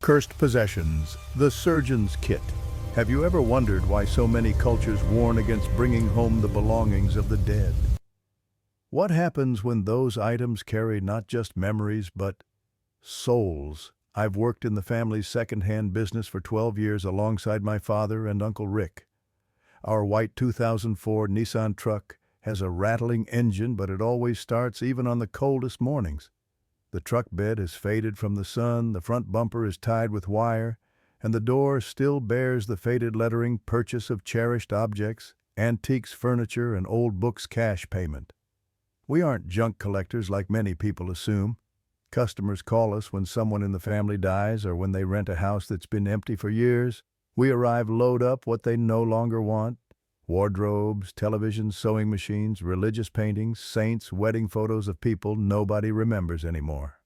Cursed possessions, the surgeon's kit. Have you ever wondered why so many cultures warn against bringing home the belongings of the dead? What happens when those items carry not just memories but souls? I've worked in the family's second-hand business for 12 years alongside my father and Uncle Rick. Our white 2004 Nissan truck has a rattling engine, but it always starts even on the coldest mornings. The truck bed is faded from the sun, the front bumper is tied with wire, and the door still bears the faded lettering "Purchase of cherished objects, antiques, furniture, and old books, cash payment." We aren't junk collectors like many people assume. Customers call us when someone in the family dies or when they rent a house that's been empty for years. We arrive, load up what they no longer want: wardrobes, televisions, sewing machines, religious paintings, saints, wedding photos of people nobody remembers anymore.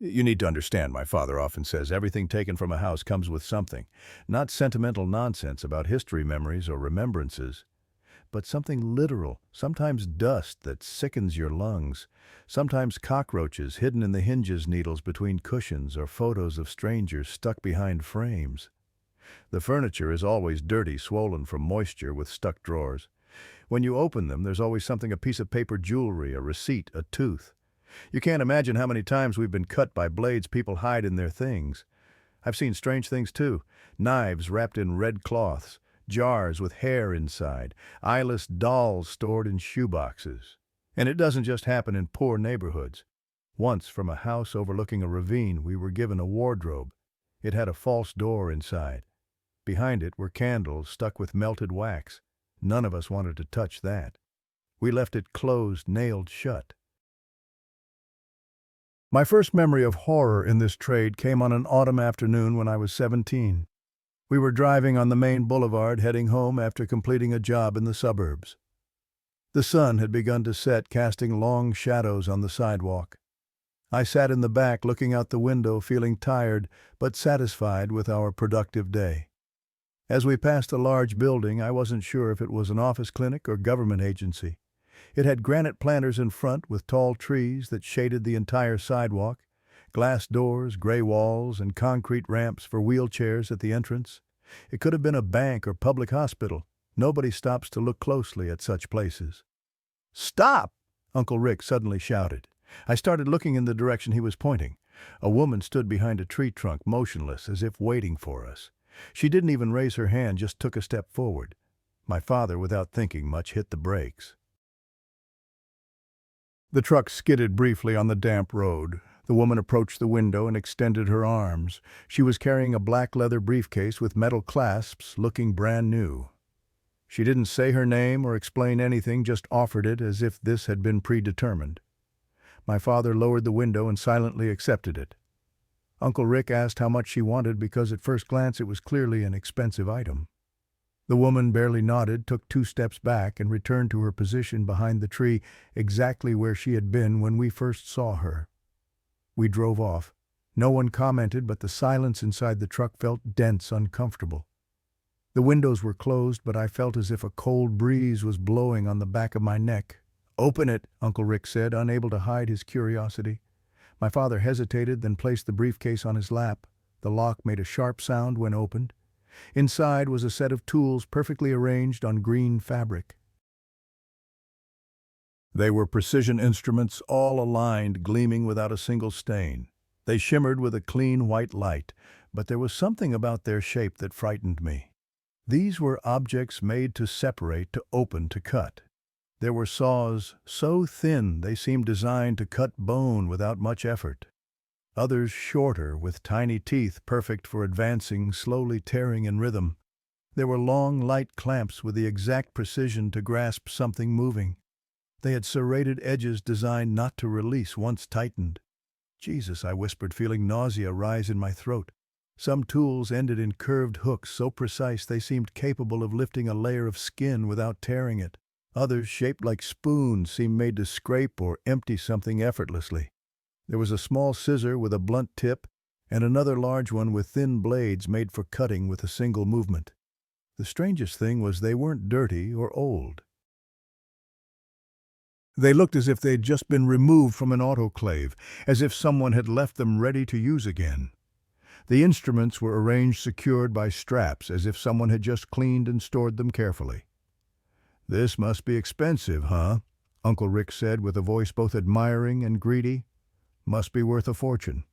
You need to understand, my father often says, everything taken from a house comes with something. Not sentimental nonsense about history memories or remembrances, but something literal, sometimes dust that sickens your lungs, sometimes cockroaches hidden in the hinges, needles between cushions, or photos of strangers stuck behind frames. The furniture is always dirty, swollen from moisture, with stuck drawers. When you open them, there's always something: a piece of paper, jewelry, a receipt, a tooth. You can't imagine how many times we've been cut by blades people hide in their things. I've seen strange things too: knives wrapped in red cloths, jars with hair inside, eyeless dolls stored in shoeboxes. And it doesn't just happen in poor neighborhoods. Once, from a house overlooking a ravine, we were given a wardrobe. It had a false door inside. Behind it were candles stuck with melted wax. None of us wanted to touch that. We left it closed, nailed shut. My first memory of horror in this trade came on an autumn afternoon when I was 17. We were driving on the main boulevard, heading home after completing a job in the suburbs. The sun had begun to set, casting long shadows on the sidewalk. I sat in the back, looking out the window, feeling tired but satisfied with our productive day. As we passed a large building, I wasn't sure if it was an office, clinic, or government agency. It had granite planters in front with tall trees that shaded the entire sidewalk, glass doors, gray walls, and concrete ramps for wheelchairs at the entrance. It could have been a bank or public hospital. Nobody stops to look closely at such places. "Stop!" Uncle Rick suddenly shouted. I started looking in the direction he was pointing. A woman stood behind a tree trunk, motionless, as if waiting for us. She didn't even raise her hand, just took a step forward. My father, without thinking much, hit the brakes. The truck skidded briefly on the damp road. The woman approached the window and extended her arms. She was carrying a black leather briefcase with metal clasps, looking brand new. She didn't say her name or explain anything, just offered it as if this had been predetermined. My father lowered the window and silently accepted it. Uncle Rick asked how much she wanted, because at first glance it was clearly an expensive item. The woman barely nodded, took 2 steps back, and returned to her position behind the tree, exactly where she had been when we first saw her. We drove off. No one commented, but the silence inside the truck felt dense, uncomfortable. The windows were closed, but I felt as if a cold breeze was blowing on the back of my neck. "Open it," Uncle Rick said, unable to hide his curiosity. My father hesitated, then placed the briefcase on his lap. The lock made a sharp sound when opened. Inside was a set of tools perfectly arranged on green fabric. They were precision instruments, all aligned, gleaming without a single stain. They shimmered with a clean white light, but there was something about their shape that frightened me. These were objects made to separate, to open, to cut. There were saws so thin they seemed designed to cut bone without much effort. Others shorter, with tiny teeth perfect for advancing, slowly tearing in rhythm. There were long, light clamps with the exact precision to grasp something moving. They had serrated edges designed not to release once tightened. "Jesus," I whispered, feeling nausea rise in my throat. Some tools ended in curved hooks so precise they seemed capable of lifting a layer of skin without tearing it. Others, shaped like spoons, seemed made to scrape or empty something effortlessly. There was a small scissor with a blunt tip, and another large one with thin blades made for cutting with a single movement. The strangest thing was they weren't dirty or old. They looked as if they'd just been removed from an autoclave, as if someone had left them ready to use again. The instruments were arranged secured by straps, as if someone had just cleaned and stored them carefully. "This must be expensive, huh?" Uncle Rick said with a voice both admiring and greedy. "Must be worth a fortune."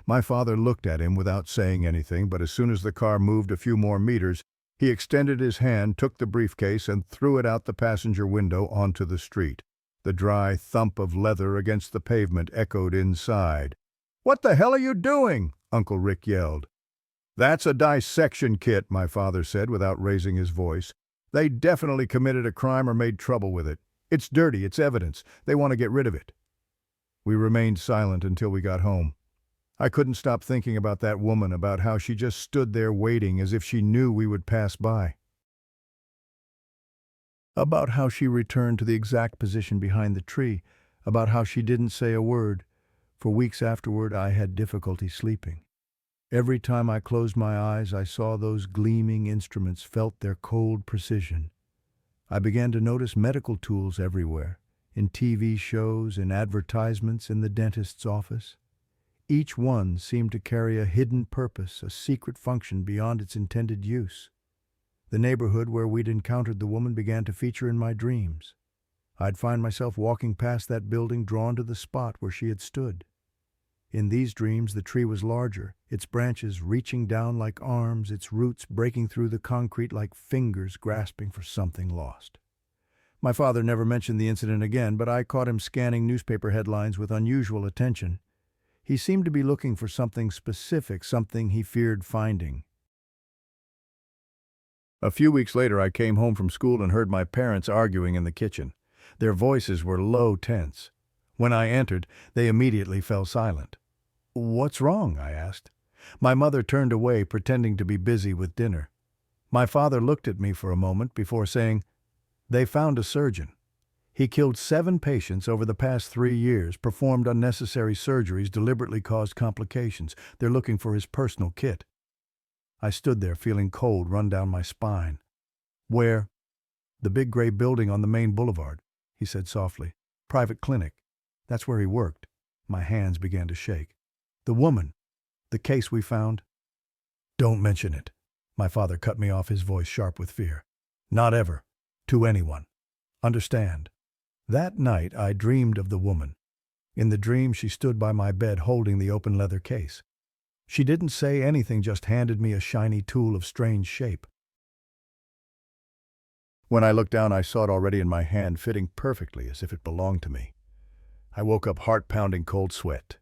My father looked at him without saying anything, but as soon as the car moved a few more meters, he extended his hand, took the briefcase, and threw it out the passenger window onto the street. The dry thump of leather against the pavement echoed inside. "What the hell are you doing?" Uncle Rick yelled. "That's a dissection kit," my father said without raising his voice. "They definitely committed a crime or made trouble with it. It's dirty, it's evidence. They want to get rid of it." We remained silent until we got home. I couldn't stop thinking about that woman, about how she just stood there waiting as if she knew we would pass by. About how she returned to the exact position behind the tree, about how she didn't say a word. For weeks afterward, I had difficulty sleeping. Every time I closed my eyes, I saw those gleaming instruments, felt their cold precision. I began to notice medical tools everywhere, in TV shows, in advertisements, in the dentist's office. Each one seemed to carry a hidden purpose, a secret function beyond its intended use. The neighborhood where we'd encountered the woman began to feature in my dreams. I'd find myself walking past that building, drawn to the spot where she had stood. In these dreams, the tree was larger, its branches reaching down like arms, its roots breaking through the concrete like fingers grasping for something lost. My father never mentioned the incident again, but I caught him scanning newspaper headlines with unusual attention. He seemed to be looking for something specific, something he feared finding. A few weeks later, I came home from school and heard my parents arguing in the kitchen. Their voices were low, tense. When I entered, they immediately fell silent. "What's wrong?" I asked. My mother turned away, pretending to be busy with dinner. My father looked at me for a moment before saying, "They found a surgeon. He killed 7 patients over the past 3 years, performed unnecessary surgeries, deliberately caused complications. They're looking for his personal kit." I stood there, feeling cold run down my spine. "Where?" "The big gray building on the main boulevard," he said softly. "Private clinic. That's where he worked." My hands began to shake. "The woman, the case we found." "Don't mention it." My father cut me off, his voice sharp with fear. "Not ever. To anyone. Understand?" That night I dreamed of the woman. In the dream she stood by my bed holding the open leather case. She didn't say anything, just handed me a shiny tool of strange shape. When I looked down, I saw it already in my hand, fitting perfectly as if it belonged to me. I woke up, heart-pounding cold sweat.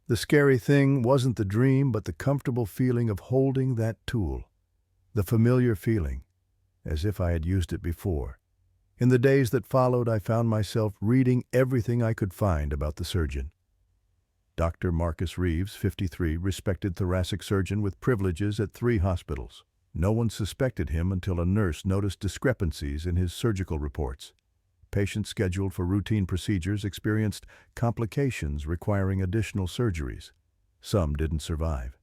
The scary thing wasn't the dream, but the comfortable feeling of holding that tool. The familiar feeling, as if I had used it before. In the days that followed, I found myself reading everything I could find about the surgeon. Dr. Marcus Reeves, 53, respected thoracic surgeon with privileges at 3 hospitals. No one suspected him until a nurse noticed discrepancies in his surgical reports. Patients scheduled for routine procedures experienced complications requiring additional surgeries. Some didn't survive.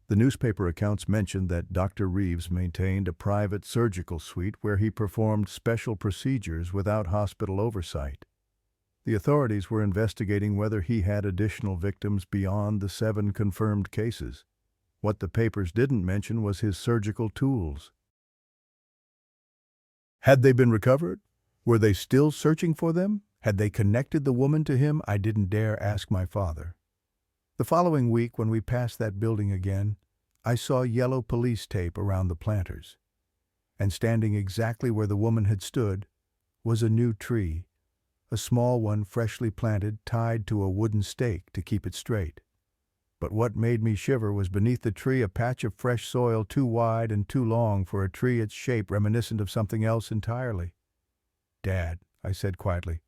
The newspaper accounts mentioned that Dr. Reeves maintained a private surgical suite where he performed special procedures without hospital oversight. The authorities were investigating whether he had additional victims beyond the 7 confirmed cases. What the papers didn't mention was his surgical tools. Had they been recovered? Were they still searching for them? Had they connected the woman to him? I didn't dare ask my father. The following week, when we passed that building again, I saw yellow police tape around the planters. And standing exactly where the woman had stood was a new tree, a small one freshly planted, tied to a wooden stake to keep it straight. But what made me shiver was beneath the tree a patch of fresh soil too wide and too long for a tree, its shape reminiscent of something else entirely. "Dad," I said quietly,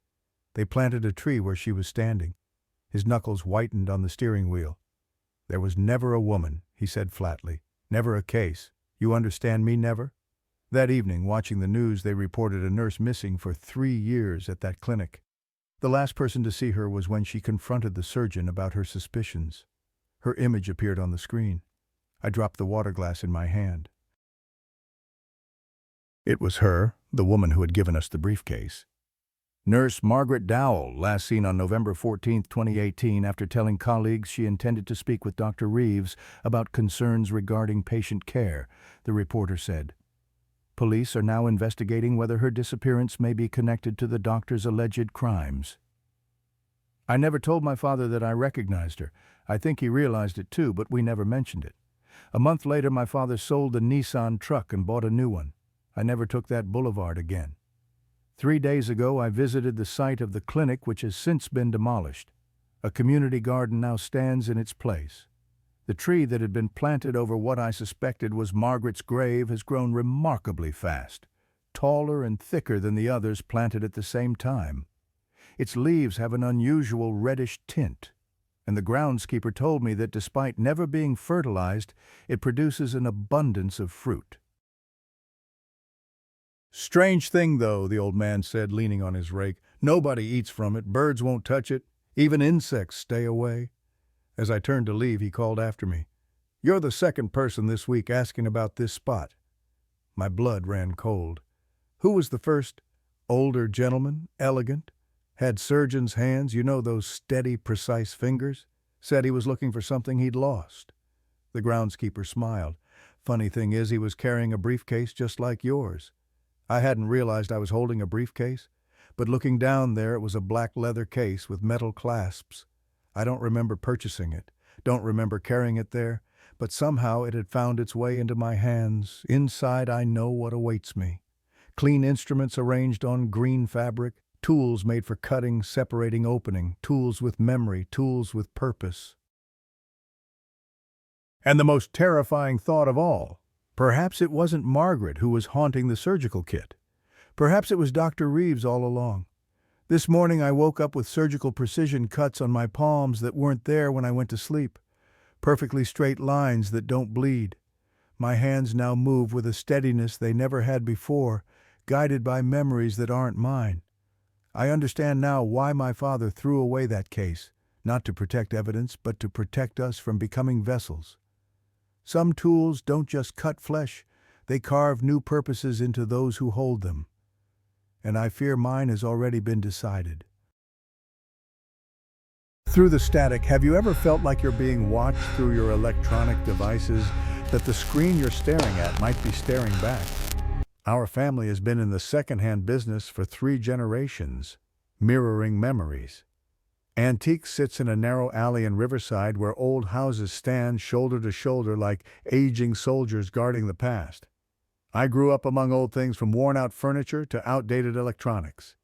"they planted a tree where she was standing." His knuckles whitened on the steering wheel. "There was never a woman," he said flatly. "Never a case. You understand me, never?" That evening, watching the news, they reported a nurse missing for 3 years at that clinic. The last person to see her was when she confronted the surgeon about her suspicions. Her image appeared on the screen. I dropped the water glass in my hand. It was her, the woman who had given us the briefcase. Nurse Margaret Dowell, last seen on November 14, 2018, after telling colleagues she intended to speak with Dr. Reeves about concerns regarding patient care, the reporter said. Police are now investigating whether her disappearance may be connected to the doctor's alleged crimes. I never told my father that I recognized her. I think he realized it too, but we never mentioned it. A month later, my father sold the Nissan truck and bought a new one. I never took that boulevard again. 3 days ago, I visited the site of the clinic, which has since been demolished. A community garden now stands in its place. The tree that had been planted over what I suspected was Margaret's grave has grown remarkably fast, taller and thicker than the others planted at the same time. Its leaves have an unusual reddish tint, and the groundskeeper told me that despite never being fertilized, it produces an abundance of fruit. "Strange thing, though," the old man said, leaning on his rake. "Nobody eats from it, birds won't touch it, even insects stay away." As I turned to leave, he called after me, "You're the second person this week asking about this spot." My blood ran cold. Who was the first? Older gentleman, elegant, had surgeon's hands, you know, those steady, precise fingers. Said he was looking for something he'd lost. The groundskeeper smiled. Funny thing is, he was carrying a briefcase just like yours. I hadn't realized I was holding a briefcase, but looking down there, it was a black leather case with metal clasps. I don't remember purchasing it, don't remember carrying it there, but somehow it had found its way into my hands. Inside, I know what awaits me. Clean instruments arranged on green fabric, tools made for cutting, separating, opening, tools with memory, tools with purpose. And the most terrifying thought of all, perhaps it wasn't Margaret who was haunting the surgical kit. Perhaps it was Dr. Reeves all along. This morning I woke up with surgical precision cuts on my palms that weren't there when I went to sleep. Perfectly straight lines that don't bleed. My hands now move with a steadiness they never had before, guided by memories that aren't mine. I understand now why my father threw away that case, not to protect evidence, but to protect us from becoming vessels. Some tools don't just cut flesh, they carve new purposes into those who hold them. And I fear mine has already been decided. Through the static, have you ever felt like you're being watched through your electronic devices, that the screen you're staring at might be staring back? Our family has been in the second-hand business for 3 generations, mirroring memories. Antique sits in a narrow alley in Riverside where old houses stand shoulder to shoulder like aging soldiers guarding the past. I grew up among old things from worn-out furniture to outdated electronics.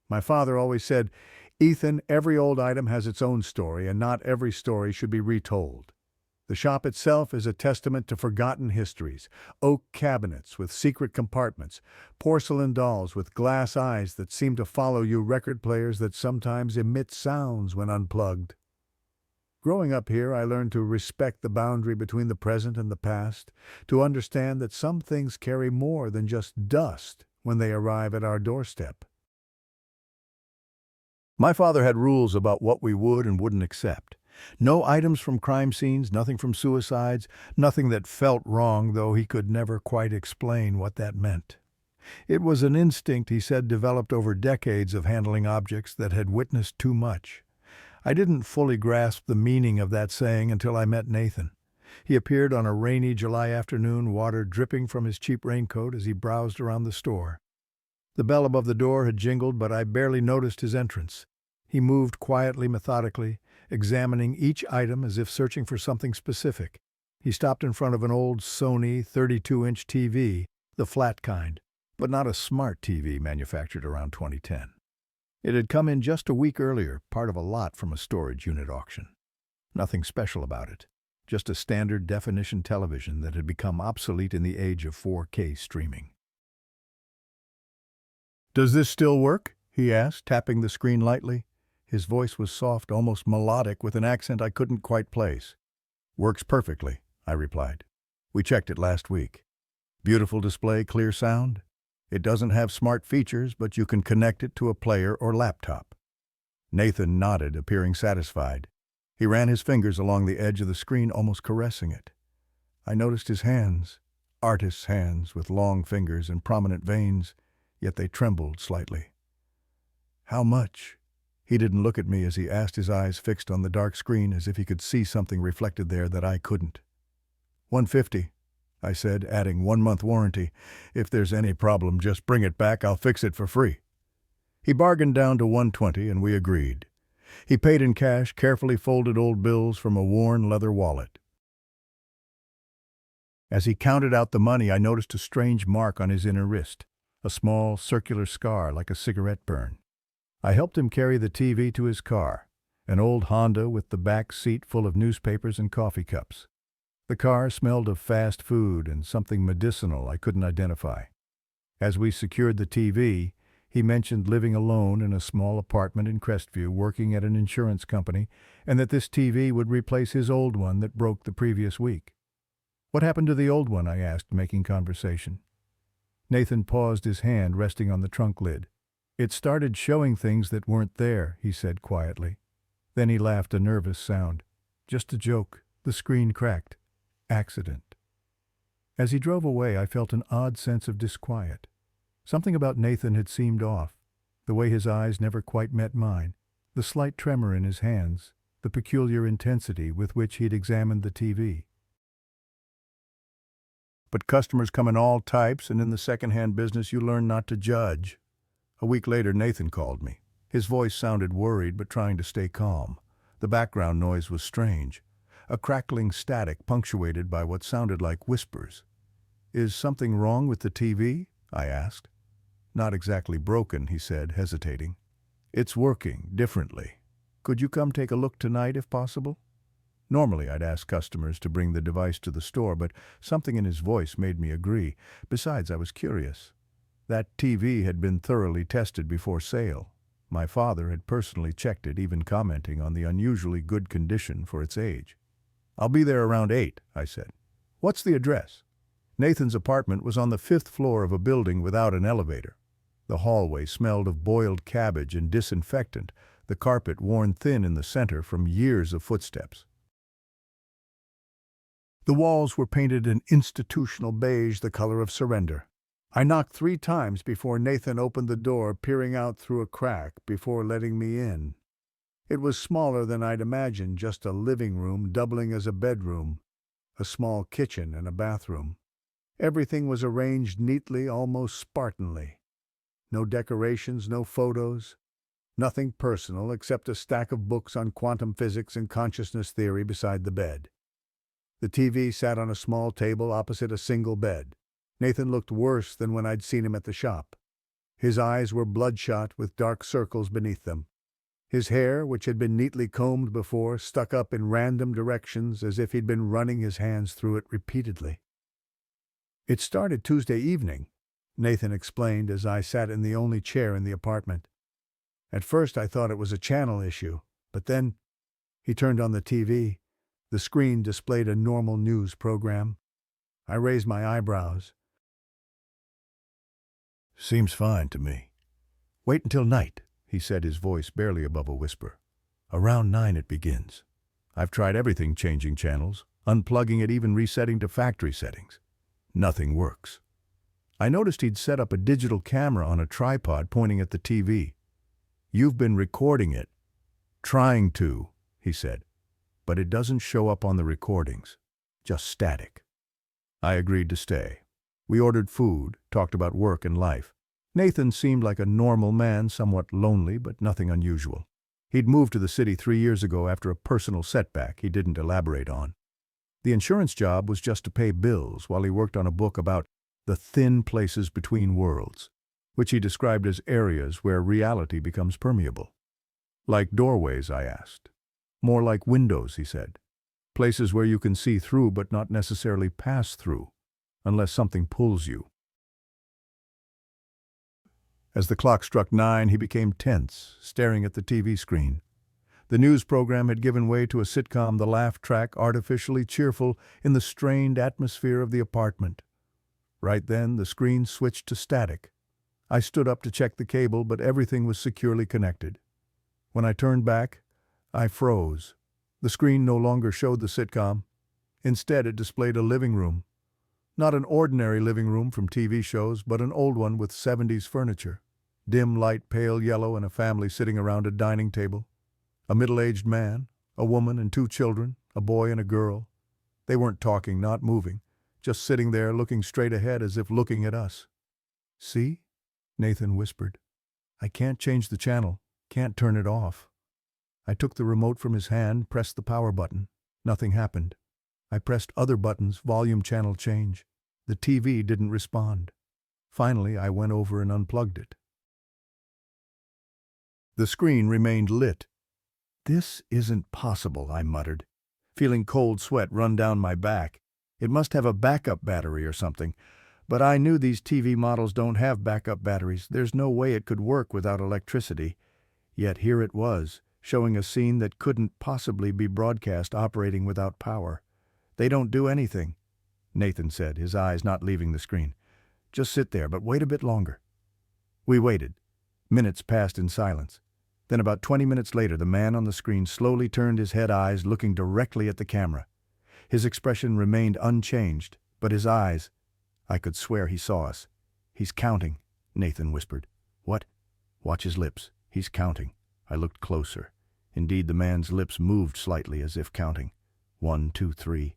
My father always said, "Ethan, every old item has its own story, and not every story should be retold." The shop itself is a testament to forgotten histories. Oak cabinets with secret compartments, porcelain dolls with glass eyes that seem to follow you, record players that sometimes emit sounds when unplugged. Growing up here, I learned to respect the boundary between the present and the past, to understand that some things carry more than just dust when they arrive at our doorstep. My father had rules about what we would and wouldn't accept. No items from crime scenes, nothing from suicides, nothing that felt wrong, though he could never quite explain what that meant. It was an instinct, he said, developed over decades of handling objects that had witnessed too much. I didn't fully grasp the meaning of that saying until I met Nathan. He appeared on a rainy July afternoon, water dripping from his cheap raincoat as he browsed around the store. The bell above the door had jingled, but I barely noticed his entrance. He moved quietly, methodically, examining each item as if searching for something specific. He stopped in front of an old Sony 32-inch TV, the flat kind, but not a smart TV manufactured around 2010. It had come in just a week earlier, part of a lot from a storage unit auction. Nothing special about it, just a standard definition television that had become obsolete in the age of 4K streaming. "Does this still work?" he asked, tapping the screen lightly. His voice was soft, almost melodic, with an accent I couldn't quite place. "Works perfectly," I replied. "We checked it last week. Beautiful display, clear sound. It doesn't have smart features, but you can connect it to a player or laptop." Nathan nodded, appearing satisfied. He ran his fingers along the edge of the screen, almost caressing it. I noticed his hands, artist's hands with long fingers and prominent veins, yet they trembled slightly. How much? He didn't look at me as he asked, his eyes fixed on the dark screen as if he could see something reflected there that I couldn't. $150, I said, adding 1-month warranty. If there's any problem, just bring it back. I'll fix it for free. He bargained down to $120 and we agreed. He paid in cash, carefully folded old bills from a worn leather wallet. As he counted out the money, I noticed a strange mark on his inner wrist, a small circular scar like a cigarette burn. I helped him carry the TV to his car, an old Honda with the back seat full of newspapers and coffee cups. The car smelled of fast food and something medicinal I couldn't identify. As we secured the TV, he mentioned living alone in a small apartment in Crestview, working at an insurance company, and that this TV would replace his old one that broke the previous week. What happened to the old one? I asked, making conversation. Nathan paused, his hand resting on the trunk lid. It started showing things that weren't there, he said quietly. Then he laughed, a nervous sound. Just a joke. The screen cracked. Accident. As he drove away, I felt an odd sense of disquiet. Something about Nathan had seemed off. The way his eyes never quite met mine, the slight tremor in his hands, the peculiar intensity with which he'd examined the TV. But customers come in all types, and in the second-hand business you learn not to judge. A week later, Nathan called me. His voice sounded worried, but trying to stay calm. The background noise was strange, a crackling static punctuated by what sounded like whispers. "Is something wrong with the TV?" I asked. "Not exactly broken," he said, hesitating. "It's working differently. Could you come take a look tonight if possible?" Normally, I'd ask customers to bring the device to the store, but something in his voice made me agree. Besides, I was curious. That TV had been thoroughly tested before sale. My father had personally checked it, even commenting on the unusually good condition for its age. "I'll be there around 8, I said. "What's the address?" Nathan's apartment was on the 5th floor of a building without an elevator. The hallway smelled of boiled cabbage and disinfectant, the carpet worn thin in the center from years of footsteps. The walls were painted an institutional beige, the color of surrender. I knocked 3 times before Nathan opened the door, peering out through a crack before letting me in. It was smaller than I'd imagined, just a living room doubling as a bedroom, a small kitchen and a bathroom. Everything was arranged neatly, almost Spartanly. No decorations, no photos, nothing personal except a stack of books on quantum physics and consciousness theory beside the bed. The TV sat on a small table opposite a single bed. Nathan looked worse than when I'd seen him at the shop. His eyes were bloodshot with dark circles beneath them. His hair, which had been neatly combed before, stuck up in random directions as if he'd been running his hands through it repeatedly. "It started Tuesday evening," Nathan explained as I sat in the only chair in the apartment. "At first I thought it was a channel issue, but then—" He turned on the TV. The screen displayed a normal news program. I raised my eyebrows. "Seems fine to me." "Wait until night," he said, his voice barely above a whisper. "Around 9 it begins. I've tried everything, changing channels, unplugging it, even resetting to factory settings. Nothing works." I noticed he'd set up a digital camera on a tripod pointing at the TV. "You've been recording it." "Trying to," he said. "But it doesn't show up on the recordings. Just static." I agreed to stay. We ordered food, talked about work and life. Nathan seemed like a normal man, somewhat lonely, but nothing unusual. He'd moved to the city 3 years ago after a personal setback he didn't elaborate on. The insurance job was just to pay bills while he worked on a book about the thin places between worlds, which he described as areas where reality becomes permeable. "Like doorways?" I asked. "More like windows," he said. "Places where you can see through but not necessarily pass through, unless something pulls you." As the clock struck 9, he became tense, staring at the TV screen. The news program had given way to a sitcom, the laugh track artificially cheerful in the strained atmosphere of the apartment. Right then, the screen switched to static. I stood up to check the cable, but everything was securely connected. When I turned back, I froze. The screen no longer showed the sitcom. Instead, it displayed a living room. Not an ordinary living room from TV shows, but an old one with 70s furniture. Dim light, pale yellow, and a family sitting around a dining table. A middle-aged man, a woman and two children, a boy and a girl. They weren't talking, not moving, just sitting there looking straight ahead as if looking at us. "See?" Nathan whispered. "I can't change the channel, can't turn it off." I took the remote from his hand, pressed the power button. Nothing happened. I pressed other buttons, volume channel change. The TV didn't respond. Finally, I went over and unplugged it. The screen remained lit. "This isn't possible," I muttered, feeling cold sweat run down my back. It must have a backup battery or something. But I knew these TV models don't have backup batteries. There's no way it could work without electricity. Yet here it was, showing a scene that couldn't possibly be broadcast operating without power. "They don't do anything," Nathan said, his eyes not leaving the screen. "Just sit there, but wait a bit longer." We waited. Minutes passed in silence. Then about 20 minutes later, the man on the screen slowly turned his head, eyes looking directly at the camera. His expression remained unchanged, but his eyes, I could swear he saw us. "He's counting," Nathan whispered. "What?" "Watch his lips. He's counting." I looked closer. Indeed, the man's lips moved slightly as if counting. 1, 2, 3.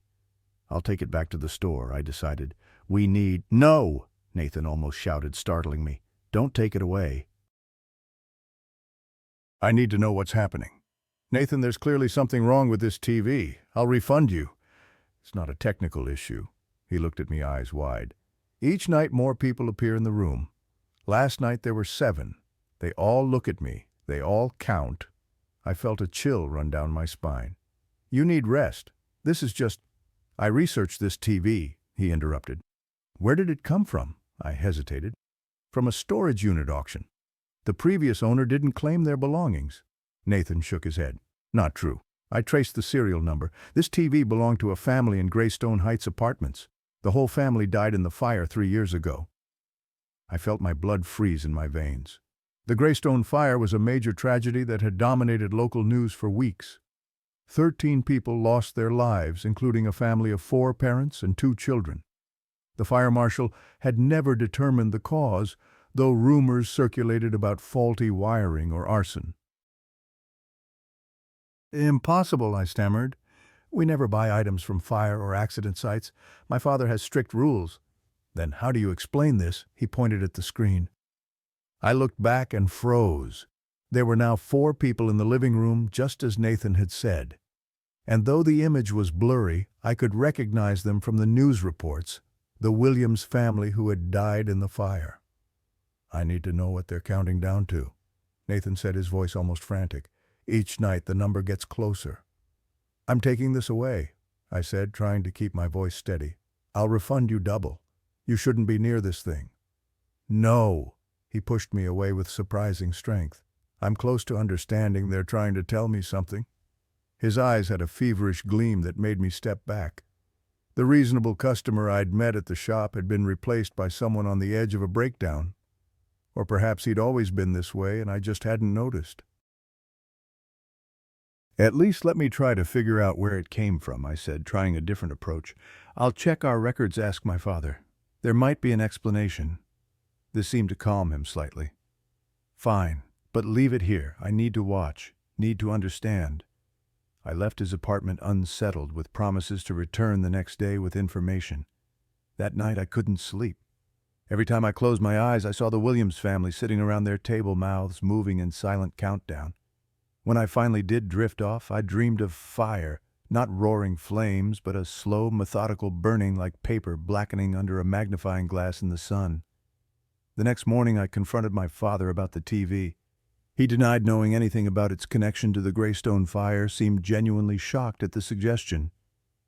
"I'll take it back to the store," I decided. "We need—" "No!" Nathan almost shouted, startling me. "Don't take it away. I need to know what's happening." "Nathan, there's clearly something wrong with this TV. I'll refund you." "It's not a technical issue." He looked at me, eyes wide. "Each night more people appear in the room. Last night there were 7. They all look at me. They all count." I felt a chill run down my spine. "You need rest. This is just—" "I researched this TV," he interrupted. "Where did it come from?" I hesitated. "From a storage unit auction. The previous owner didn't claim their belongings." Nathan shook his head. "Not true. I traced the serial number. This TV belonged to a family in Greystone Heights Apartments. The whole family died in the fire 3 years ago." I felt my blood freeze in my veins. The Greystone fire was a major tragedy that had dominated local news for weeks. 13 people lost their lives, including a family of 4 parents and 2 children. The fire marshal had never determined the cause, though rumors circulated about faulty wiring or arson. "Impossible," I stammered. "We never buy items from fire or accident sites. My father has strict rules." "Then how do you explain this?" He pointed at the screen. I looked back and froze. There were now 4 people in the living room, just as Nathan had said. And though the image was blurry, I could recognize them from the news reports, the Williams family who had died in the fire. "I need to know what they're counting down to," Nathan said, his voice almost frantic. "Each night the number gets closer." "I'm taking this away," I said, trying to keep my voice steady. "I'll refund you double. You shouldn't be near this thing." "No!" He pushed me away with surprising strength. "I'm close to understanding they're trying to tell me something." His eyes had a feverish gleam that made me step back. The reasonable customer I'd met at the shop had been replaced by someone on the edge of a breakdown. Or perhaps he'd always been this way and I just hadn't noticed. "At least let me try to figure out where it came from," I said, trying a different approach. "I'll check our records, ask my father. There might be an explanation." This seemed to calm him slightly. "Fine, but leave it here. I need to watch, need to understand." I left his apartment unsettled, with promises to return the next day with information. That night I couldn't sleep. Every time I closed my eyes, I saw the Williams family sitting around their table, mouths moving in silent countdown. When I finally did drift off, I dreamed of fire, not roaring flames, but a slow, methodical burning like paper blackening under a magnifying glass in the sun. The next morning I confronted my father about the TV. He denied knowing anything about its connection to the Greystone fire, seemed genuinely shocked at the suggestion.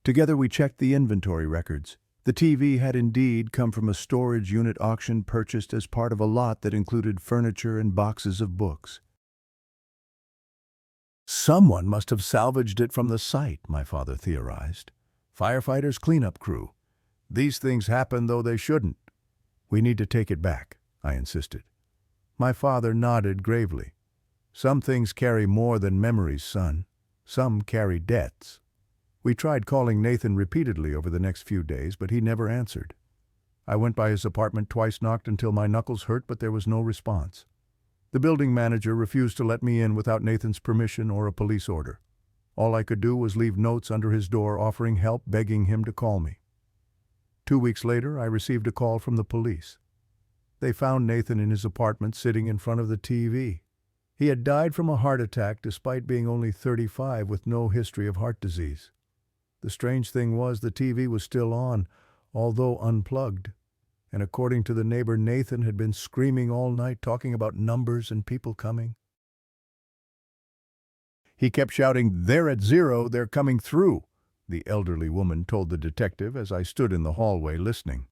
Together we checked the inventory records. The TV had indeed come from a storage unit auction purchased as part of a lot that included furniture and boxes of books. "Someone must have salvaged it from the site," my father theorized. "Firefighters' cleanup crew. These things happen though they shouldn't." "We need to take it back," I insisted. My father nodded gravely. "Some things carry more than memories, son. Some carry debts." We tried calling Nathan repeatedly over the next few days, but he never answered. I went by his apartment twice, knocked until my knuckles hurt, but there was no response. The building manager refused to let me in without Nathan's permission or a police order. All I could do was leave notes under his door offering help, begging him to call me. 2 weeks later, I received a call from the police. They found Nathan in his apartment sitting in front of the TV. He had died from a heart attack despite being only 35 with no history of heart disease. The strange thing was the TV was still on, although unplugged. And according to the neighbor, Nathan had been screaming all night, talking about numbers and people coming. He kept shouting, "They're at 0, they're coming through," the elderly woman told the detective as I stood in the hallway listening.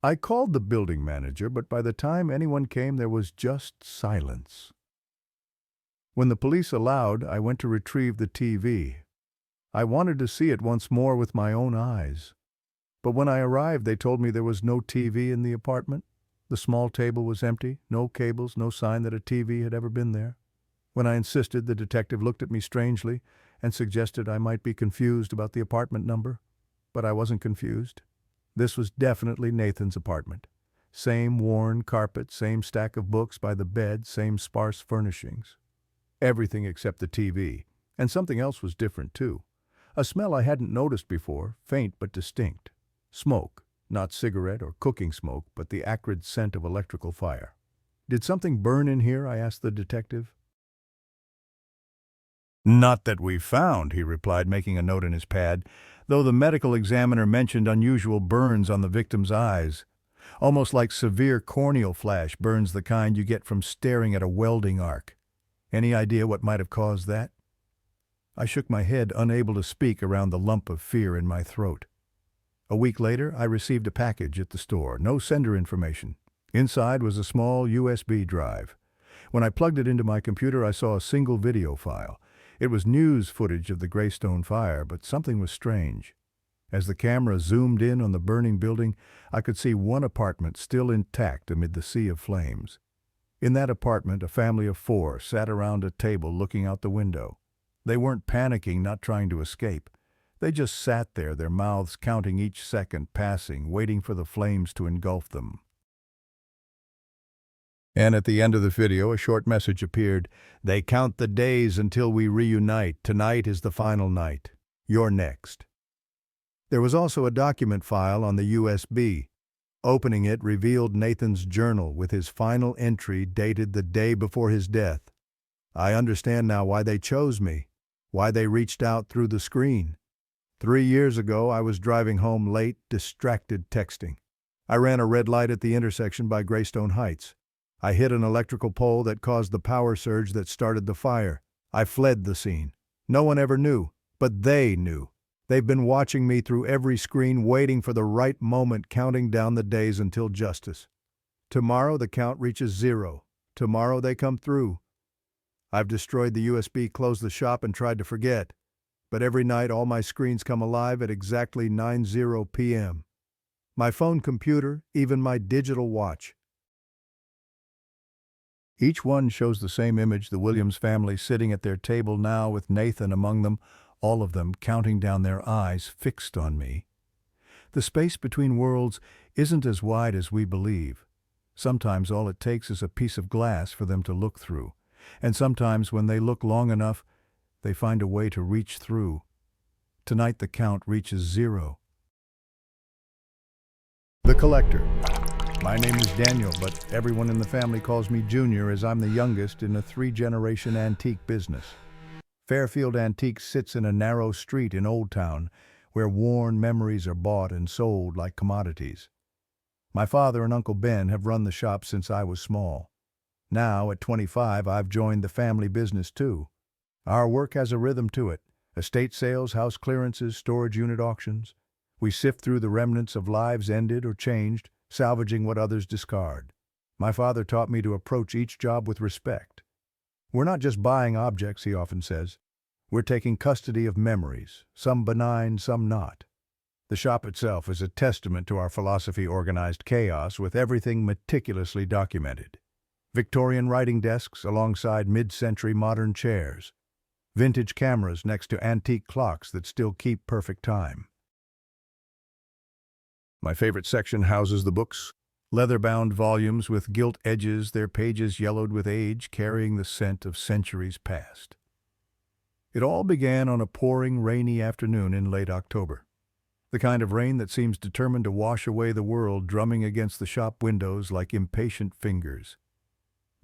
I called the building manager, but by the time anyone came, there was just silence. When the police allowed, I went to retrieve the TV. I wanted to see it once more with my own eyes. But when I arrived, they told me there was no TV in the apartment. The small table was empty, no cables, no sign that a TV had ever been there. When I insisted, the detective looked at me strangely and suggested I might be confused about the apartment number. But I wasn't confused. This was definitely Nathan's apartment. Same worn carpet, same stack of books by the bed, same sparse furnishings. Everything except the TV. And something else was different, too. A smell I hadn't noticed before, faint but distinct. Smoke, not cigarette or cooking smoke, but the acrid scent of electrical fire. "Did something burn in here?" I asked the detective. "Not that we found," he replied, making a note in his pad, though the medical examiner mentioned unusual burns on the victim's eyes. Almost like severe corneal flash burns, the kind you get from staring at a welding arc. Any idea what might have caused that? I shook my head, unable to speak around the lump of fear in my throat. A week later, I received a package at the store. No sender information. Inside was a small USB drive. When I plugged it into my computer, I saw a single video file. It was news footage of the Greystone fire, but something was strange. As the camera zoomed in on the burning building, I could see one apartment still intact amid the sea of flames. In that apartment, a family of 4 sat around a table looking out the window. They weren't panicking, not trying to escape. They just sat there, their mouths counting each second passing, waiting for the flames to engulf them. And at the end of the video, a short message appeared. "They count the days until we reunite. Tonight is the final night. You're next." There was also a document file on the USB. Opening it revealed Nathan's journal with his final entry dated the day before his death. I understand now why they chose me, why they reached out through the screen. 3 years ago, I was driving home late, distracted, texting. I ran a red light at the intersection by Greystone Heights. I hit an electrical pole that caused the power surge that started the fire. I fled the scene. No one ever knew, but they knew. They've been watching me through every screen, waiting for the right moment, counting down the days until justice. Tomorrow the count reaches 0. Tomorrow they come through. I've destroyed the USB, closed the shop, and tried to forget. But every night all my screens come alive at exactly 9:00 p.m. My phone, computer, even my digital watch. Each one shows the same image, the Williams family sitting at their table now with Nathan among them, all of them counting down, their eyes fixed on me. The space between worlds isn't as wide as we believe. Sometimes all it takes is a piece of glass for them to look through. And sometimes when they look long enough, they find a way to reach through. Tonight the count reaches 0. The Collector. My name is Daniel, but everyone in the family calls me Junior as I'm the youngest in a 3-generation antique business. Fairfield Antiques sits in a narrow street in Old Town, where worn memories are bought and sold like commodities. My father and Uncle Ben have run the shop since I was small. Now, at 25, I've joined the family business too. Our work has a rhythm to it. Estate sales, house clearances, storage unit auctions. We sift through the remnants of lives ended or changed, salvaging what others discard. My father taught me to approach each job with respect. We're not just buying objects, he often says. We're taking custody of memories, some benign, some not. The shop itself is a testament to our philosophy: organized chaos with everything meticulously documented. Victorian writing desks alongside mid-century modern chairs. Vintage cameras next to antique clocks that still keep perfect time. My favorite section houses the books. Leather-bound volumes with gilt edges, their pages yellowed with age, carrying the scent of centuries past. It all began on a pouring, rainy afternoon in late October. The kind of rain that seems determined to wash away the world, drumming against the shop windows like impatient fingers.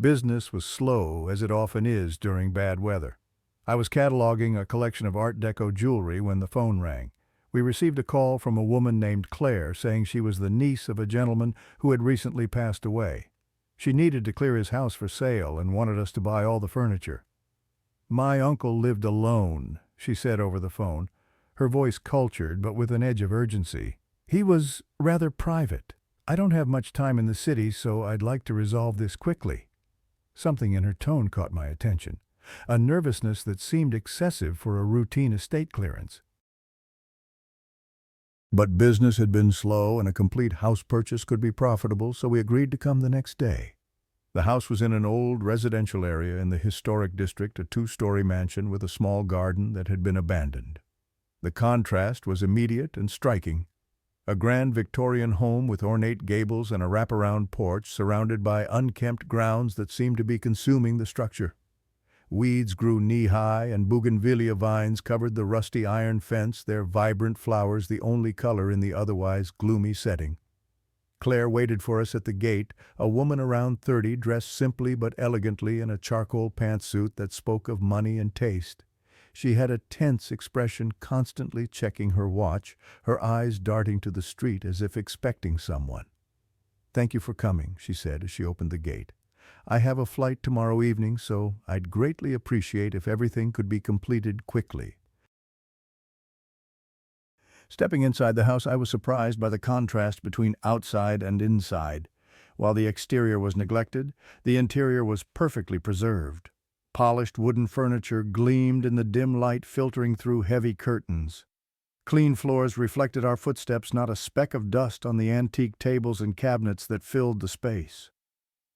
Business was slow, as it often is during bad weather. I was cataloging a collection of Art Deco jewelry when the phone rang. We received a call from a woman named Claire saying she was the niece of a gentleman who had recently passed away. She needed to clear his house for sale and wanted us to buy all the furniture. "My uncle lived alone," she said over the phone, her voice cultured but with an edge of urgency. "He was rather private. I don't have much time in the city, so I'd like to resolve this quickly." Something in her tone caught my attention, a nervousness that seemed excessive for a routine estate clearance. But business had been slow and a complete house purchase could be profitable, so we agreed to come the next day. The house was in an old residential area in the historic district, a two-story mansion with a small garden that had been abandoned. The contrast was immediate and striking. A grand Victorian home with ornate gables and a wraparound porch surrounded by unkempt grounds that seemed to be consuming the structure. Weeds grew knee-high and bougainvillea vines covered the rusty iron fence, their vibrant flowers the only color in the otherwise gloomy setting. Claire waited for us at the gate, a woman around 30 dressed simply but elegantly in a charcoal pantsuit that spoke of money and taste. She had a tense expression, constantly checking her watch, her eyes darting to the street as if expecting someone. "Thank you for coming," she said as she opened the gate. "I have a flight tomorrow evening, so I'd greatly appreciate if everything could be completed quickly." Stepping inside the house, I was surprised by the contrast between outside and inside. While the exterior was neglected, the interior was perfectly preserved. Polished wooden furniture gleamed in the dim light filtering through heavy curtains. Clean floors reflected our footsteps, not a speck of dust on the antique tables and cabinets that filled the space.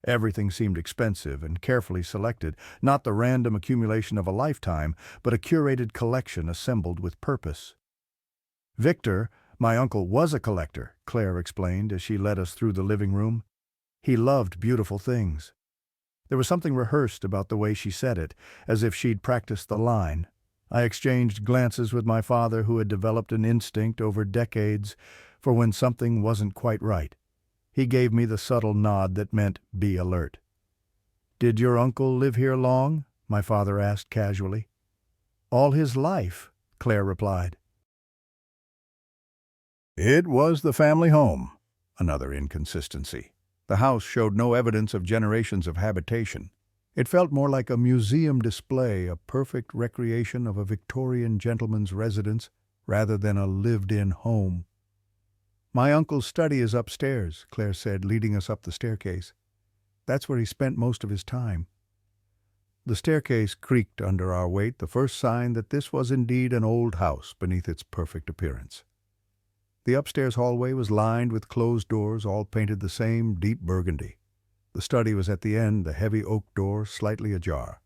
Everything seemed expensive and carefully selected, not the random accumulation of a lifetime, but a curated collection assembled with purpose. "Victor, my uncle, was a collector," Claire explained as she led us through the living room. "He loved beautiful things." There was something rehearsed about the way she said it, as if she'd practiced the line. I exchanged glances with my father, who had developed an instinct over decades for when something wasn't quite right. He gave me the subtle nod that meant, "Be alert." "Did your uncle live here long?" my father asked casually. "All his life," Claire replied. It was the family home. Another inconsistency. The house showed no evidence of generations of habitation. It felt more like a museum display, a perfect recreation of a Victorian gentleman's residence, rather than a lived-in home. "My uncle's study is upstairs," Claire said, leading us up the staircase. "That's where he spent most of his time." The staircase creaked under our weight, the first sign that this was indeed an old house beneath its perfect appearance. The upstairs hallway was lined with closed doors, all painted the same deep burgundy. The study was at the end, the heavy oak door slightly ajar.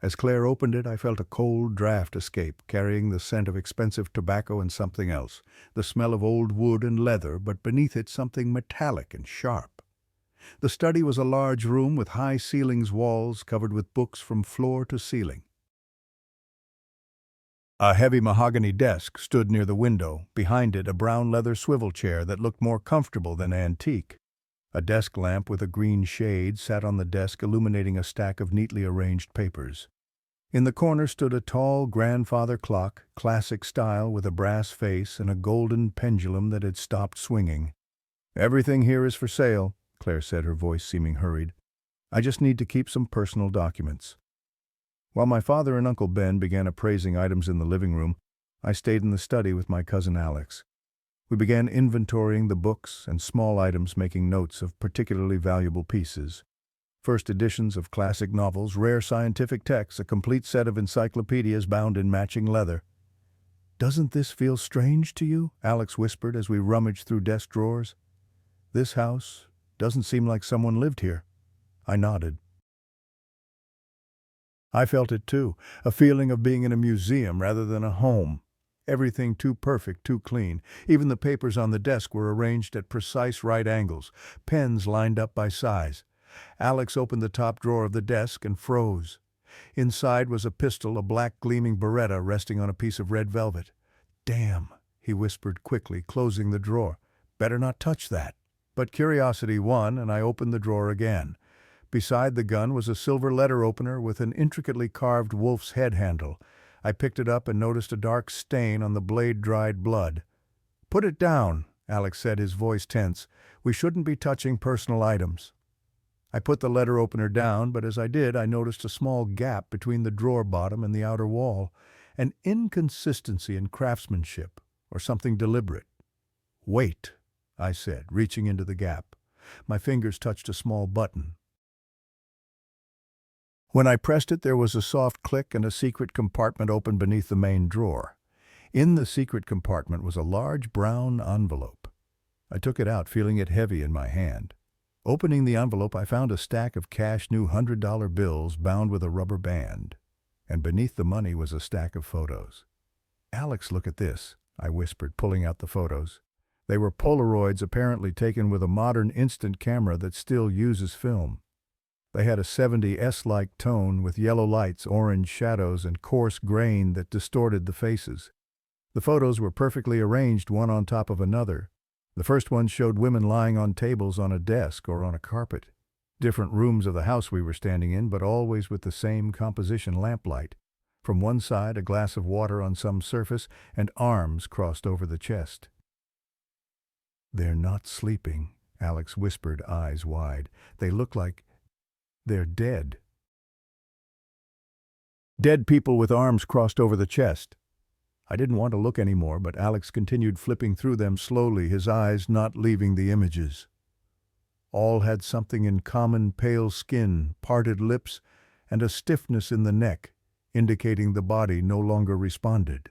As Claire opened it, I felt a cold draft escape, carrying the scent of expensive tobacco and something else, the smell of old wood and leather, but beneath it something metallic and sharp. The study was a large room with high ceilings, walls covered with books from floor to ceiling. A heavy mahogany desk stood near the window, behind it a brown leather swivel chair that looked more comfortable than antique. A desk lamp with a green shade sat on the desk, illuminating a stack of neatly arranged papers. In the corner stood a tall grandfather clock, classic style, with a brass face and a golden pendulum that had stopped swinging. "Everything here is for sale," Claire said, her voice seeming hurried. "I just need to keep some personal documents." While my father and Uncle Ben began appraising items in the living room, I stayed in the study with my cousin Alex. We began inventorying the books and small items, making notes of particularly valuable pieces. First editions of classic novels, rare scientific texts, a complete set of encyclopedias bound in matching leather. "Doesn't this feel strange to you?" Alex whispered as we rummaged through desk drawers. "This house doesn't seem like someone lived here." I nodded. I felt it too, a feeling of being in a museum rather than a home. Everything too perfect, too clean. Even the papers on the desk were arranged at precise right angles, pens lined up by size. Alex opened the top drawer of the desk and froze. Inside was a pistol, a black gleaming Beretta resting on a piece of red velvet. "Damn," he whispered quickly, closing the drawer. "Better not touch that." But curiosity won, and I opened the drawer again. Beside the gun was a silver letter opener with an intricately carved wolf's head handle. I picked it up and noticed a dark stain on the blade-dried blood. "Put it down," Alex said, his voice tense. "We shouldn't be touching personal items." I put the letter opener down, but as I did, I noticed a small gap between the drawer bottom and the outer wall, an inconsistency in craftsmanship, or something deliberate. "Wait," I said, reaching into the gap. My fingers touched a small button. When I pressed it, there was a soft click and a secret compartment opened beneath the main drawer. In the secret compartment was a large brown envelope. I took it out, feeling it heavy in my hand. Opening the envelope, I found a stack of cash new $100 bills bound with a rubber band. And beneath the money was a stack of photos. "Alex, look at this," I whispered, pulling out the photos. They were Polaroids apparently taken with a modern instant camera that still uses film. They had a 70s-like tone with yellow lights, orange shadows, and coarse grain that distorted the faces. The photos were perfectly arranged one on top of another. The first one showed women lying on tables on a desk or on a carpet. Different rooms of the house we were standing in, but always with the same composition lamplight. From one side, a glass of water on some surface, and arms crossed over the chest. "They're not sleeping," Alex whispered, eyes wide. "They look like they're dead." Dead people with arms crossed over the chest. I didn't want to look anymore, but Alex continued flipping through them slowly, his eyes not leaving the images. All had something in common: pale skin, parted lips, and a stiffness in the neck, indicating the body no longer responded.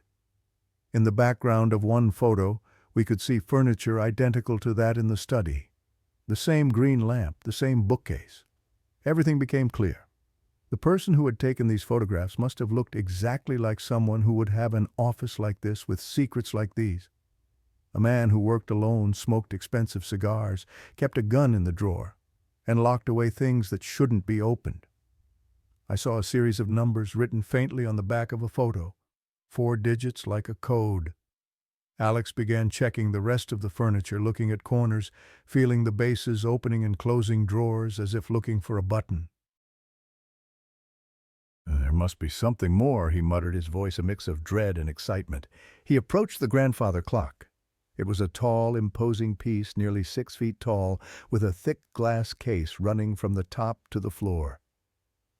In the background of one photo, we could see furniture identical to that in the study. The same green lamp, the same bookcase. Everything became clear. The person who had taken these photographs must have looked exactly like someone who would have an office like this with secrets like these. A man who worked alone, smoked expensive cigars, kept a gun in the drawer, and locked away things that shouldn't be opened. I saw a series of numbers written faintly on the back of a photo, 4 digits like a code. Alex began checking the rest of the furniture, looking at corners, feeling the bases, opening and closing drawers as if looking for a button. "There must be something more," he muttered, his voice a mix of dread and excitement. He approached the grandfather clock. It was a tall, imposing piece, nearly 6 feet tall, with a thick glass case running from the top to the floor.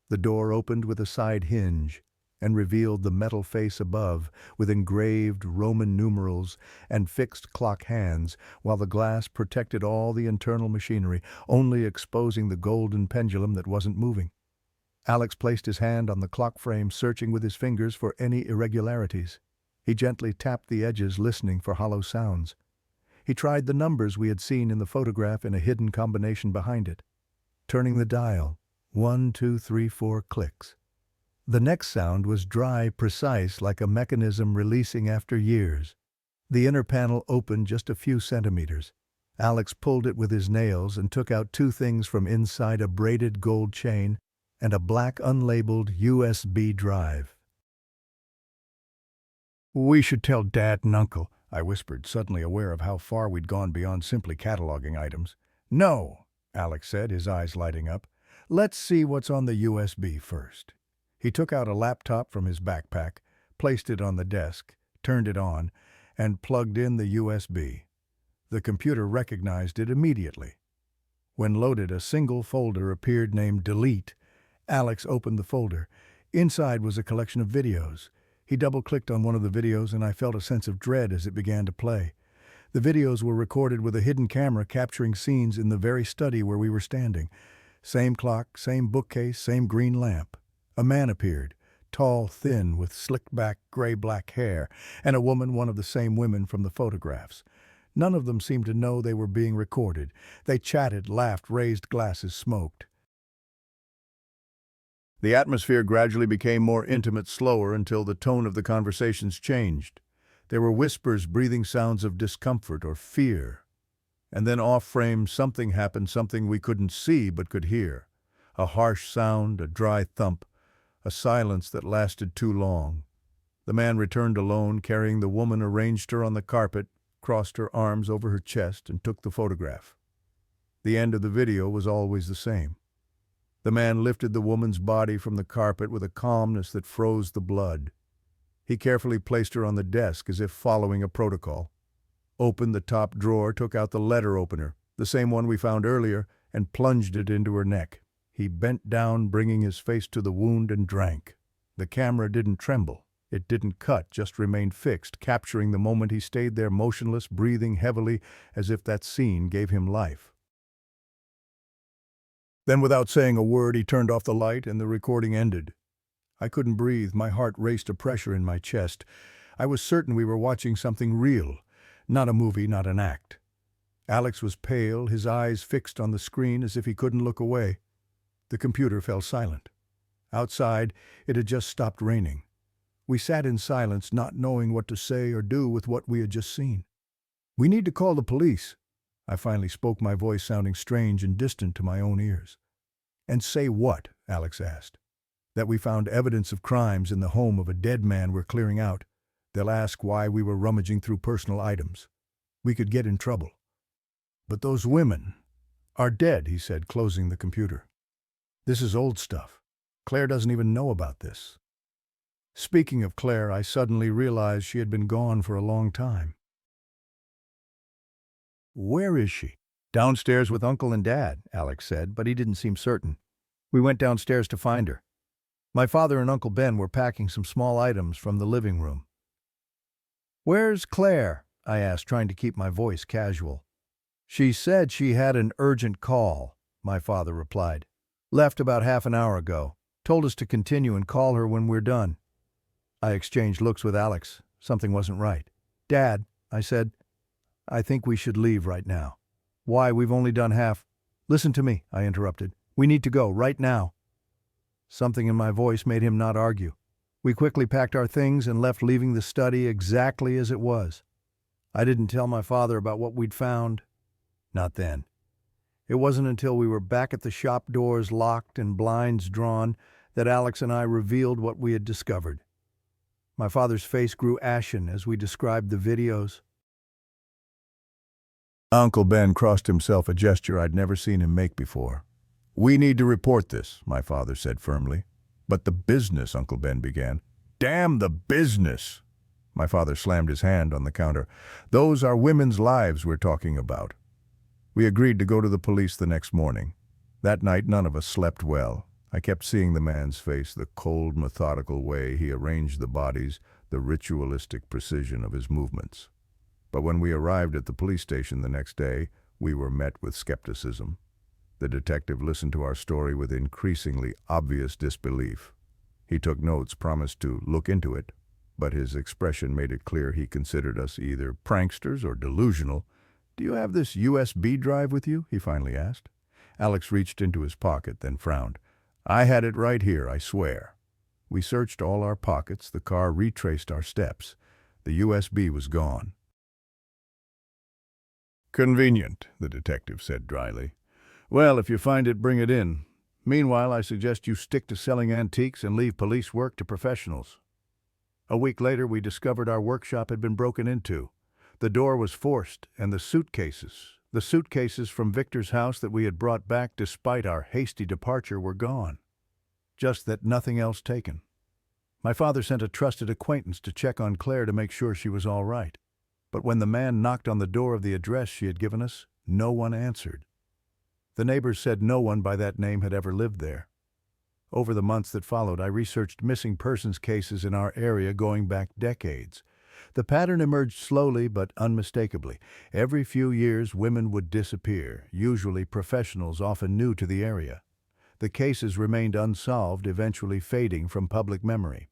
The door opened with a side hinge and revealed the metal face above, with engraved Roman numerals and fixed clock hands, while the glass protected all the internal machinery, only exposing the golden pendulum that wasn't moving. Alex placed his hand on the clock frame, searching with his fingers for any irregularities. He gently tapped the edges, listening for hollow sounds. He tried the numbers we had seen in the photograph in a hidden combination behind it. Turning the dial, 1, 2, 3, 4 clicks. The next sound was dry, precise, like a mechanism releasing after years. The inner panel opened just a few centimeters. Alex pulled it with his nails and took out 2 things from inside: a braided gold chain and a black unlabeled USB drive. "We should tell Dad and Uncle," I whispered, suddenly aware of how far we'd gone beyond simply cataloging items. "No," Alex said, his eyes lighting up. "Let's see what's on the USB first." He took out a laptop from his backpack, placed it on the desk, turned it on, and plugged in the USB. The computer recognized it immediately. When loaded, a single folder appeared named Delete. Alex opened the folder. Inside was a collection of videos. He double-clicked on one of the videos, and I felt a sense of dread as it began to play. The videos were recorded with a hidden camera capturing scenes in the very study where we were standing. Same clock, same bookcase, same green lamp. A man appeared, tall, thin, with slicked-back, gray-black hair, and a woman, one of the same women from the photographs. None of them seemed to know they were being recorded. They chatted, laughed, raised glasses, smoked. The atmosphere gradually became more intimate, slower, until the tone of the conversations changed. There were whispers, breathing sounds of discomfort or fear. And then off-frame something happened, something we couldn't see but could hear. A harsh sound, a dry thump, a silence that lasted too long. The man returned alone, carrying the woman, arranged her on the carpet, crossed her arms over her chest, and took the photograph. The end of the video was always the same. The man lifted the woman's body from the carpet with a calmness that froze the blood. He carefully placed her on the desk as if following a protocol. Opened the top drawer, took out the letter opener, the same one we found earlier, and plunged it into her neck. He bent down, bringing his face to the wound, and drank. The camera didn't tremble. It didn't cut, just remained fixed, capturing the moment. He stayed there motionless, breathing heavily, as if that scene gave him life. Then, without saying a word, he turned off the light and the recording ended. I couldn't breathe. My heart raced, a pressure in my chest. I was certain we were watching something real, not a movie, not an act. Alex was pale, his eyes fixed on the screen as if he couldn't look away. The computer fell silent. Outside, it had just stopped raining. We sat in silence, not knowing what to say or do with what we had just seen. "We need to call the police." I finally spoke, my voice sounding strange and distant to my own ears. "And say what?" Alex asked. "That we found evidence of crimes in the home of a dead man we're clearing out. They'll ask why we were rummaging through personal items. We could get in trouble." "But those women are dead," he said, closing the computer. "This is old stuff. Claire doesn't even know about this." Speaking of Claire, I suddenly realized she had been gone for a long time. "Where is she?" "Downstairs with Uncle and Dad," Alex said, but he didn't seem certain. "We went downstairs to find her. My father and Uncle Ben were packing some small items from the living room." "Where's Claire?" I asked, trying to keep my voice casual. "She said she had an urgent call," my father replied. "Left about half an hour ago. Told us to continue and call her when we're done." I exchanged looks with Alex. Something wasn't right. "Dad," I said, "I think we should leave right now." "Why? We've only done half—" "Listen to me," I interrupted. "We need to go, right now." Something in my voice made him not argue. We quickly packed our things and left, leaving the study exactly as it was. I didn't tell my father about what we'd found. Not then. It wasn't until we were back at the shop, doors locked and blinds drawn, that Alex and I revealed what we had discovered. My father's face grew ashen as we described the videos. Uncle Ben crossed himself, a gesture I'd never seen him make before. "We need to report this," my father said firmly. "But the business," Uncle Ben began. "Damn the business!" My father slammed his hand on the counter. "Those are women's lives we're talking about." We agreed to go to the police the next morning. That night none of us slept well. I kept seeing the man's face, the cold, methodical way he arranged the bodies, the ritualistic precision of his movements. But when we arrived at the police station the next day, we were met with skepticism. The detective listened to our story with increasingly obvious disbelief. He took notes, promised to look into it, but his expression made it clear he considered us either pranksters or delusional. "Do you have this USB drive with you?" he finally asked. Alex reached into his pocket, then frowned. "I had it right here, I swear." We searched all our pockets. The car retraced our steps. The USB was gone. "Convenient," the detective said dryly. "Well, if you find it, bring it in. Meanwhile, I suggest you stick to selling antiques and leave police work to professionals." A week later, we discovered our workshop had been broken into. The door was forced, and the suitcases from Victor's house that we had brought back despite our hasty departure were gone. Just that nothing else taken. My father sent a trusted acquaintance to check on Claire to make sure she was all right. But when the man knocked on the door of the address she had given us, no one answered. The neighbors said no one by that name had ever lived there. Over the months that followed, I researched missing persons cases in our area going back decades. The pattern emerged slowly but unmistakably. Every few years, women would disappear, usually professionals often new to the area. The cases remained unsolved, eventually fading from public memory.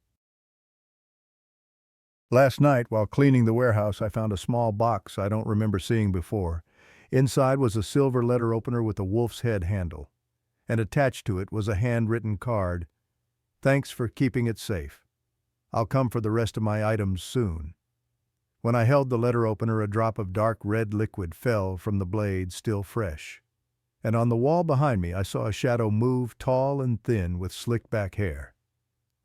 Last night, while cleaning the warehouse, I found a small box I don't remember seeing before. Inside was a silver letter opener with a wolf's head handle, and attached to it was a handwritten card. "Thanks for keeping it safe. I'll come for the rest of my items soon." When I held the letter opener, a drop of dark red liquid fell from the blade, still fresh. And on the wall behind me, I saw a shadow move, tall and thin, with slicked back hair.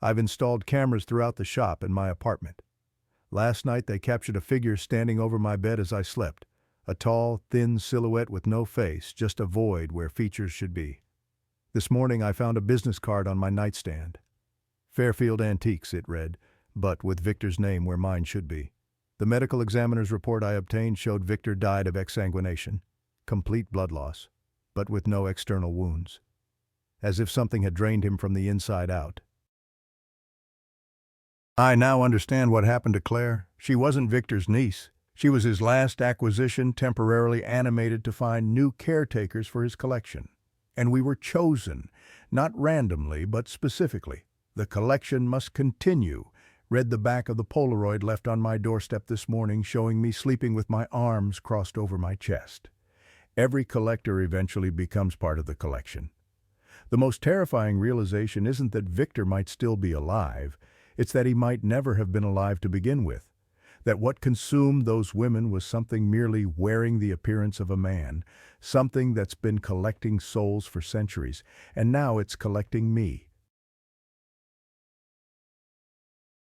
I've installed cameras throughout the shop and my apartment. Last night they captured a figure standing over my bed as I slept. A tall, thin silhouette with no face, just a void where features should be. This morning I found a business card on my nightstand. Fairfield Antiques, it read, but with Victor's name where mine should be. The medical examiner's report I obtained showed Victor died of exsanguination, complete blood loss, but with no external wounds. As if something had drained him from the inside out. I now understand what happened to Claire. She wasn't Victor's niece. She was his last acquisition, temporarily animated to find new caretakers for his collection. And we were chosen, not randomly, but specifically. The collection must continue, read the back of the Polaroid left on my doorstep this morning, showing me sleeping with my arms crossed over my chest. Every collector eventually becomes part of the collection. The most terrifying realization isn't that Victor might still be alive, it's that he might never have been alive to begin with. That what consumed those women was something merely wearing the appearance of a man, something that's been collecting souls for centuries, and now it's collecting me.